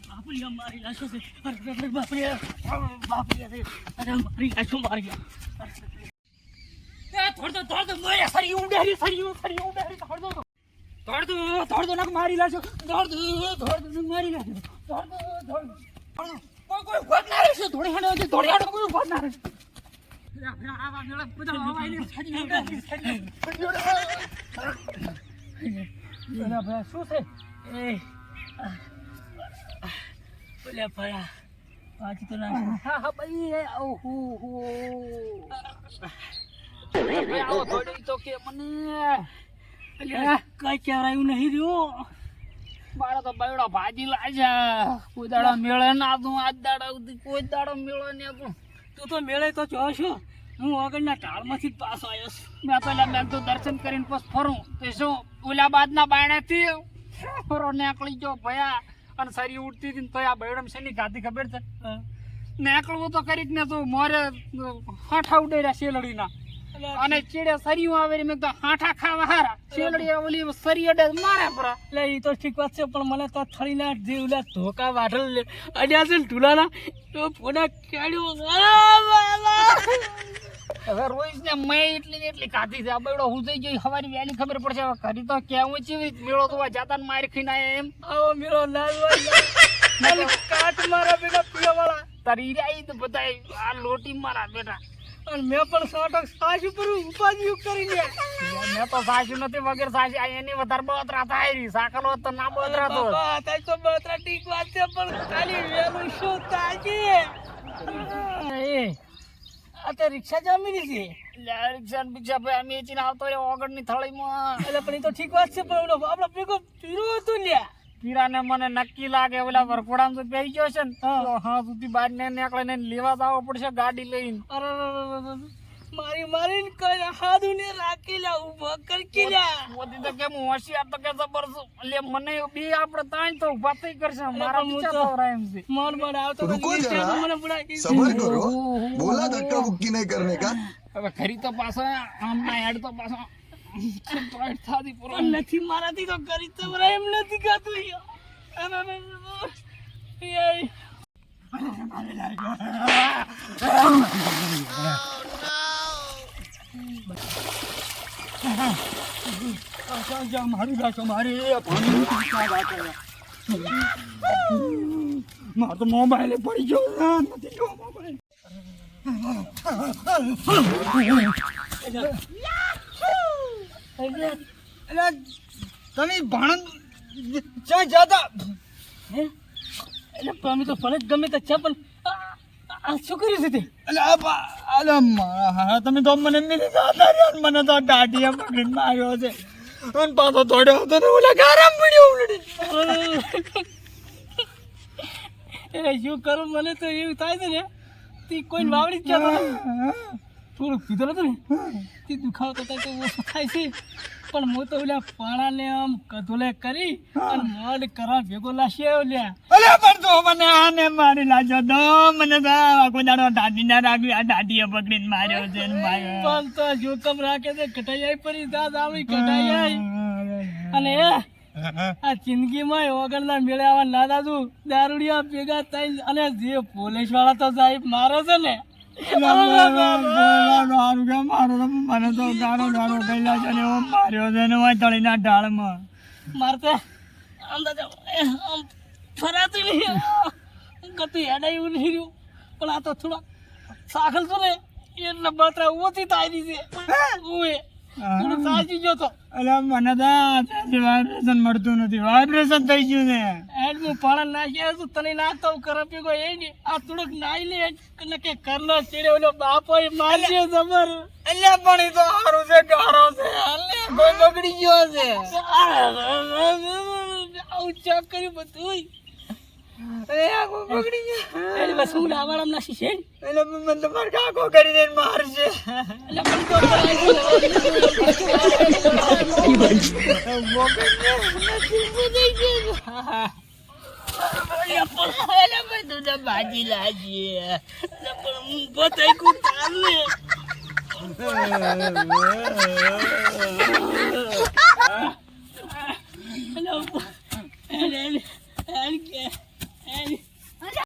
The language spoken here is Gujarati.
બાપરી મારી લાશો છે. અરે બાપરી બાપરી અરે મારી લાશો મારી ગયા. થોડો મોય ફરી ઉડારી થોડો નક મારી લાશો. થોડો મારી લાશો. કોઈ ગોત ના રહેશે. થોડી હાડો કોઈ ગોત ના રહેશે. આવા મેળા બધા આવાઈને ફરી ઉડારી શું છે એ બોલ્યા ફરા પાછી તો ના હા ભાઈ ઓહો આવો થોડી તો કે મને કઈ કહેવાયું નહીં રહ્યું. મારા તો બૈડો ભાજી લાજા કોઈ દાડો મેળે ના તું આજ દાડા સુધી કોઈ દાડો મેળો ને તું તો મેળે તો જો છો. હું આગળના ટાળમાંથી જ પાછો આવ્યો છું. મેં પહેલા મેં તો દર્શન કરીને પછી ફરું તો શું ઓલા બાદના બાયણાથી ફરો નીકળી ગયો ભયા અને સારી ઉડતી હતી તો આ બૈડમ શેની ગાતી ખબર છે. નીકળવું તો કરી જ ને તો મોરે હાઠા ઉડેરા શેલડીના અને ચીડે સરિયું આવે મેં તો હાઠા ખાવા હારા શેલડી ઓલી સરી અડે મારે પર. એટલે એ તો ઠીક વાત છે પણ મને તો થળીના જે ઓલા ધોકા વાઢલ અડ્યા છે ઢુલાના તો ફોડા કેડ્યો. હવે રોજ ને મેં એટલી ખાધી છે. આ બૈડો હું થઈ ગઈ હવારી વહેલી ખબર પડશે. હવે ઘરી તો કેવું છે મેળો તો જાતા માર ખીને એમ આવો મેળો લાલ કાટ મારા બેટા પીવા વાળા તારી રાઈ તો બધા આ લોટી મારા બેટા. અને મેં પણ 100% સાસ ઉપર ઉપાધિ કરી લે. મેં તો સાસુ નથી વગર સાસી આ એની વધારે બળતરા થાય રહી. સાકલો તો ના બળતરા તો થાય તો બળતરા ઠીક વાત છે પણ ખાલી વેલું શું થાય એ અત્યારે રિક્ષા જમી છે. રિક્ષા બિક્ષા ભાઈ અમે એચીને આવતો રહ્યો ઓગળની થળીમાં. એટલે પણ એ તો ઠીક વાત છે પણ આપડે ભેગો પીરો હતું લ્યા. પીરાને મને નક્કી લાગે ઓલા વરખોડામાં તો બેસી ગયો છે ને હા સુધી બહાર ને નીકળે ને લેવા જવો પડશે ગાડી લઈને. અરે મારીને કઈ હાથું ને રાખી લા ઉભો કરી લ્યા. મોદી તો કેમ હોશિયાર તો કે જબરજસ્ત એટલે મને બી આપણે તાણ તો ઉભા થઈ કરશે. મારા મૂચા તવરા એમ છે મન આવતો रुको जरा सबर करो बोला धक्का मुक्की नहीं करने का. હવે ખરી તો પાછો આમના હેડ તો પાછો નથી મારાથી તો કરી તો એમ નથી ગાતું. મારી ગાછો મારી મારો તો મોબાઈલ પડી ગયો નથી ગયો મોબાઈલ. તમે ભાણંદ ક્યાં જતા એટલે અમે તો ફરજ ગમે તો છે પણ શું કર્યું છે તે? એટલે તમે તો મને મને તો દાઢીએ પકડીને માર્યો છે અને પાછો દોડ્યો હતો ને ઓલા ગારામ પડ્યો ઉલડી. એટલે શું કરું મને તો એવું થાય છે ને તે કોઈ વાવડી જ કહેતો થોડુંક પીધો હતું ને તે દુખાવો તો ઓછો થાય છે પણ હું તો ઓલા પાણાને આમ કધોલે કરી અને મડ કરવા ભેગો લાશ્યો લ્યા. અલે પણ તો મને આને મારી લાજો દો મને તો કોઈ દાડો દાદી ના રાખ્યું આ દાદીએ પકડીને માર્યો છે પણ તો જોકમ રાખે છે કટાઈ આવી પડી દાદ આવી કટાઈ આવી અને આ જિંદગીમાં વગરના મેળે આવા ના દાદુ દારૂડિયા ભેગા થાય અને જે પોલીસ વાળા તો સાહેબ મારે છે ને મને તો ગાળો ગયેલા છે ને માર્યો છે ને તળીના ઢાળમાં મારતે અંદાજ ફરાતું નહીં ગતું હેડાય એવું નહીં રહ્યું પણ આ તો થોડા સાખલ છો ને એટલે બળતરા ઓછી થાય છે ઓએ થોડું સાચી ગયો તો એટલે મને તો વાઇબ્રેશન મળતું નથી. વાઇબ્રેશન થઈ ગયું ને એડ હું પાણા નાખ્યા છું તને નાખતો કરપી ગયો એ નહીં આ થોડુંક નાઈ લે એટલે કે કરનો ચીડે ઓલો બાપો મારશે જબર. એટલે પણ એ તો સારું છે ગારો છે કોઈ બગડી ગયો છે આવું ચેક કર્યું બધું બગડી ગયો એટલે બસ હું લાવાળામ નાખી છે એટલે મને તો માર કાકો કરી દે મારશે એટલે પણ તો ભાજી લાગીએ પણ હું બતાઈ કુટાલ ને